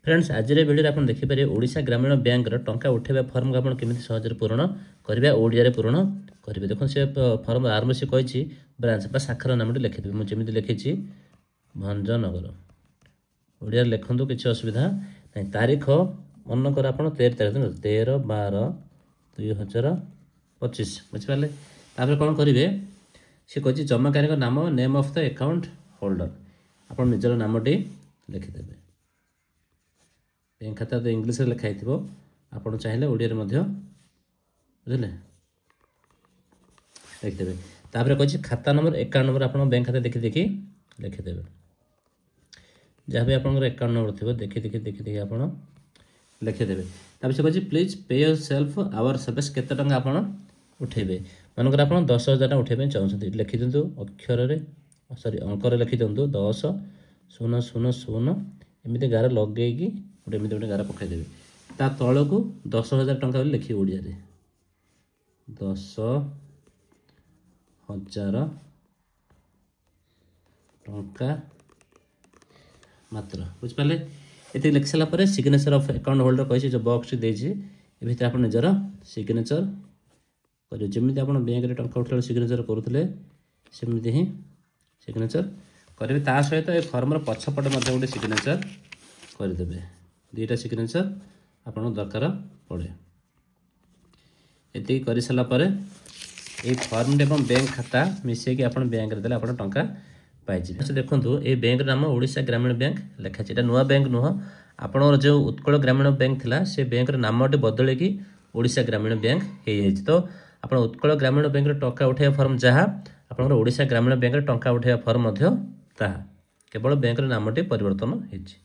Friends आज video आप देखिपारे ओडिशा ग्रामीण बैंक टंका उठेबा फॉर्म को आप केମିତି सहज पूरण करिबा ओडिया रे पूरण करिवे देखो से फॉर्म आरंभ से कहिछि ब्रांच बा शाखार नाम लिखिदेबे मु जेମିତି लिखिछि भंजनगर ओडिया लिखंदु किछि असुविधा नै तारीख मन कर आपण 13/12/2025 बुझिपाले तापर कोन करिवे से कहिछि जमाकारी नाम name of the account holder आपण निजर नामटी लिखिदेबे बैंक खाता तो इंग्लिश लिखाई थो आप चाहिए ओडिया बुझे लिखिदेवे तापर कही खाता नंबर अकाउंट नंबर आप बैंक खाता देखी देखी लिखिदेवे जहाँ भी आप अकाउंट नंबर थी देखी देखी देखी देखी आप लिखिदेवे तापर से कही please pay your self hour service केते टंका आप उठेबे मनकर आप 10,000 उठेबे चाहते लिखि दिंतु अक्षर सॉरी अंकर लिखि दिंतु 10,000 एमती गार लगे गोटे गोटे गार पकईदेवे ता तल को 10,000 टंका लिखिए ओडिया 10,000 टंका मात्र बुझिपारे ये लिखि सारापर सिग्नेचर ऑफ अकाउंट होल्डर कही जो बॉक्स देती भर आप निजर सिग्नेचर करेंगे जमी आप बैंक में टंका उठा सिग्नेचर करुले सेमती ही सिग्नेचर करेंगे ता सहित ये फॉर्म पछपटे गोटे सिग्नेचर करदे दुईटा सिग्नेचर आपन दरकार पड़े ये कर सारापर ये फॉर्म एवं बैंक खाता मिसेक आप बैंक देते आप टंका पाई देखो ये बैंक नाम ओडिशा ग्रामीण बैंक लिखाई है नुआ बैंक नुह आपण जो उत्कल ग्रामीण बैंक थिला से बैंक नामटे बदल की ओडिशा ग्रामीण बैंक हो तो आप उत्कल ग्रामीण बैंक टंका उठाइबा फॉर्म जहाँ आप ओडिशा ग्रामीण बैंक टंका उठाइबा फॉर्म केवल बैंक नामटे परिवर्तन होती।